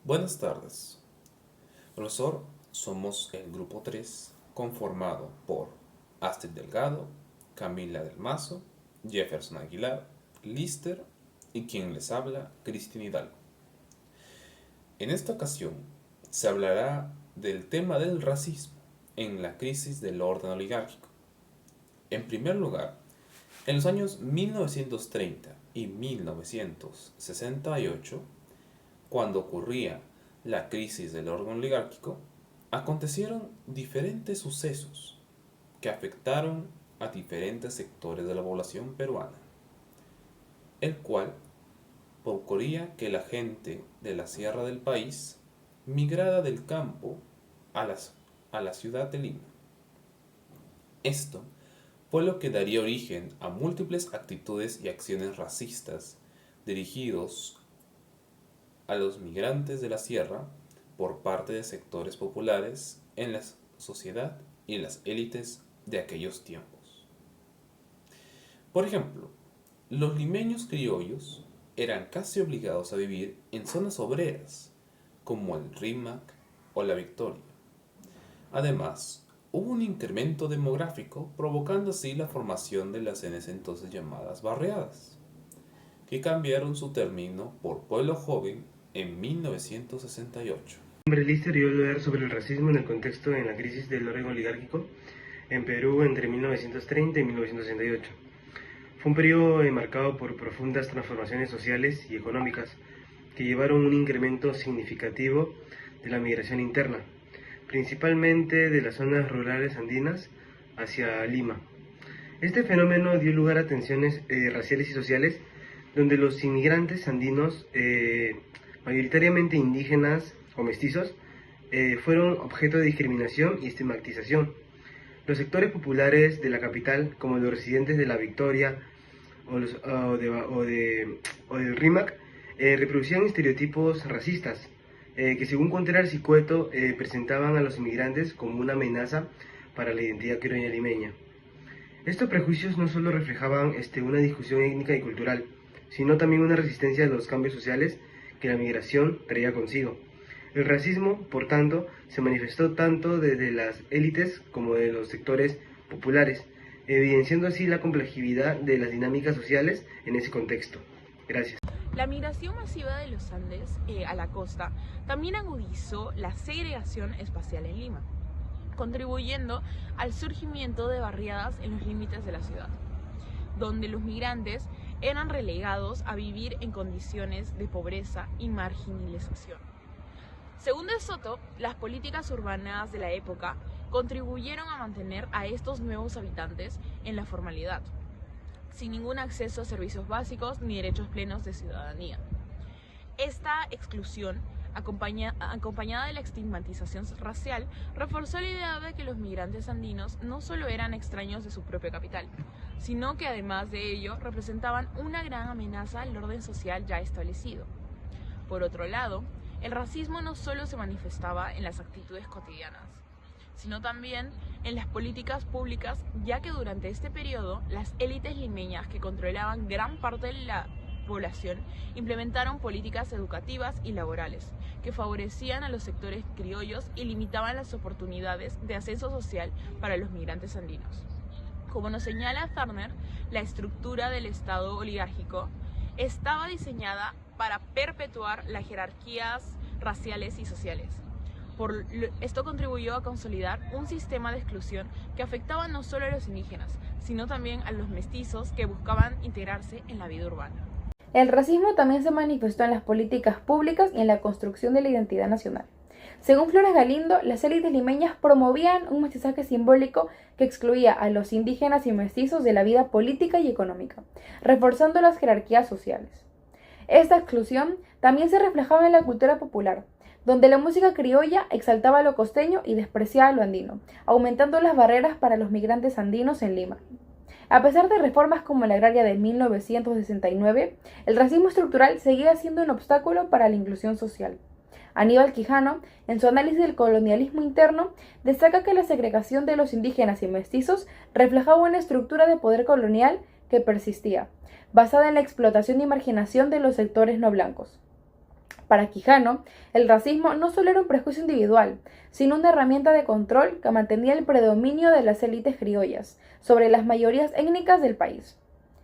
Buenas tardes, profesor. Somos el grupo 3 conformado por Astrid Delgado, Camila del Mazo, Jefferson Aguilar, Lister y quien les habla, Cristina Hidalgo. En esta ocasión se hablará del tema del racismo en la crisis del orden oligárquico. En primer lugar, en los años 1930 y 1968, cuando ocurría la crisis del orden oligárquico, acontecieron diferentes sucesos que afectaron a diferentes sectores de la población peruana, el cual ocurría que la gente de la sierra del país migrara del campo a la ciudad de Lima. Esto fue lo que daría origen a múltiples actitudes y acciones racistas dirigidos a los migrantes de la sierra por parte de sectores populares en la sociedad y en las élites de aquellos tiempos. Por ejemplo, los limeños criollos eran casi obligados a vivir en zonas obreras, como el Rímac o la Victoria. Además, hubo un incremento demográfico provocando así la formación de las en ese entonces llamadas barriadas, que cambiaron su término por pueblo joven en 1968. Mi nombre es Lister y yo voy a hablar sobre el racismo en el contexto en la crisis del orden oligárquico en Perú entre 1930 y 1968. Fue un periodo marcado por profundas transformaciones sociales y económicas que llevaron un incremento significativo de la migración interna, principalmente de las zonas rurales andinas hacia Lima. Este fenómeno dio lugar a tensiones raciales y sociales donde los inmigrantes andinos, mayoritariamente indígenas o mestizos, fueron objeto de discriminación y estigmatización. Los sectores populares de la capital, como los residentes de la Victoria o del Rímac, reproducían estereotipos racistas que, según Contreras y Cueto, presentaban a los inmigrantes como una amenaza para la identidad criolla limeña. Estos prejuicios no solo reflejaban una discusión étnica y cultural, sino también una resistencia a los cambios sociales que la migración traía consigo. El racismo, por tanto, se manifestó tanto desde las élites como de los sectores populares, evidenciando así la complejidad de las dinámicas sociales en ese contexto. Gracias. La migración masiva de los Andes a la costa también agudizó la segregación espacial en Lima, contribuyendo al surgimiento de barriadas en los límites de la ciudad, donde los migrantes eran relegados a vivir en condiciones de pobreza y marginalización. Según De Soto, las políticas urbanas de la época contribuyeron a mantener a estos nuevos habitantes en la formalidad, sin ningún acceso a servicios básicos ni derechos plenos de ciudadanía. Esta exclusión, acompañada de la estigmatización racial, reforzó la idea de que los migrantes andinos no solo eran extraños de su propia capital, sino que además de ello representaban una gran amenaza al orden social ya establecido. Por otro lado, el racismo no solo se manifestaba en las actitudes cotidianas, sino también en las políticas públicas, ya que durante este periodo las élites limeñas que controlaban gran parte de la población implementaron políticas educativas y laborales que favorecían a los sectores criollos y limitaban las oportunidades de ascenso social para los migrantes andinos. Como nos señala Turner, la estructura del Estado oligárquico estaba diseñada para perpetuar las jerarquías raciales y sociales. Esto contribuyó a consolidar un sistema de exclusión que afectaba no solo a los indígenas, sino también a los mestizos que buscaban integrarse en la vida urbana. El racismo también se manifestó en las políticas públicas y en la construcción de la identidad nacional. Según Flores Galindo, las élites limeñas promovían un mestizaje simbólico que excluía a los indígenas y mestizos de la vida política y económica, reforzando las jerarquías sociales. Esta exclusión también se reflejaba en la cultura popular, donde la música criolla exaltaba lo costeño y despreciaba lo andino, aumentando las barreras para los migrantes andinos en Lima. A pesar de reformas como la agraria de 1969, el racismo estructural seguía siendo un obstáculo para la inclusión social. Aníbal Quijano, en su análisis del colonialismo interno, destaca que la segregación de los indígenas y mestizos reflejaba una estructura de poder colonial que persistía, basada en la explotación y marginación de los sectores no blancos. Para Quijano, el racismo no solo era un prejuicio individual, sino una herramienta de control que mantenía el predominio de las élites criollas sobre las mayorías étnicas del país.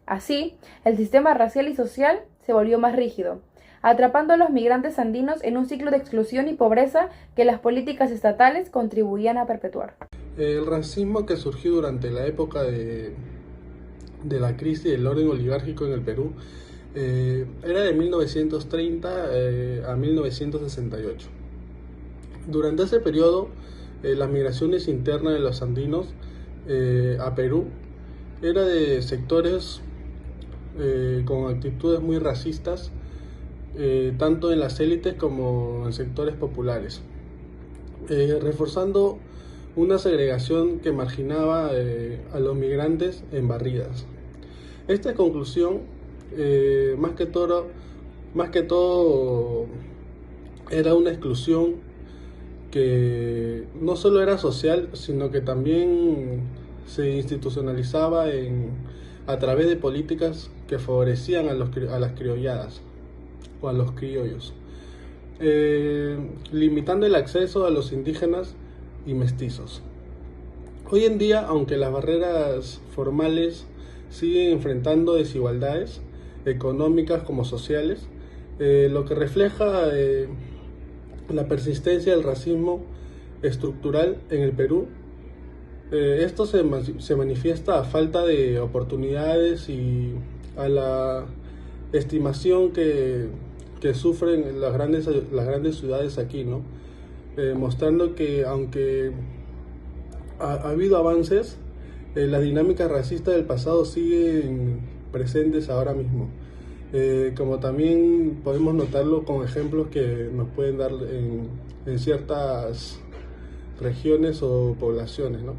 Así, el sistema racial y social se volvió más rígido, atrapando a los migrantes andinos en un ciclo de exclusión y pobreza que las políticas estatales contribuían a perpetuar. El racismo que surgió durante la época de la crisis del orden oligárquico en el Perú era de 1930 a 1968. Durante ese periodo, las migraciones internas de los andinos a Perú era de sectores con actitudes muy racistas, tanto en las élites como en sectores populares, reforzando una segregación que marginaba a los migrantes en barriadas. Esta conclusión, más que todo, era una exclusión que no solo era social, sino que también se institucionalizaba a través de políticas que favorecían a las criolladas o a los criollos, limitando el acceso a los indígenas y mestizos. Hoy en día, aunque las barreras formales siguen enfrentando desigualdades económicas como sociales, lo que refleja la persistencia del racismo estructural en el Perú. Esto se manifiesta a falta de oportunidades y a la estimación que sufren las grandes ciudades aquí, ¿no? Mostrando que aunque ha habido avances, las dinámicas racistas del pasado siguen presentes ahora mismo, como también podemos notarlo con ejemplos que nos pueden dar en ciertas regiones o poblaciones, ¿no?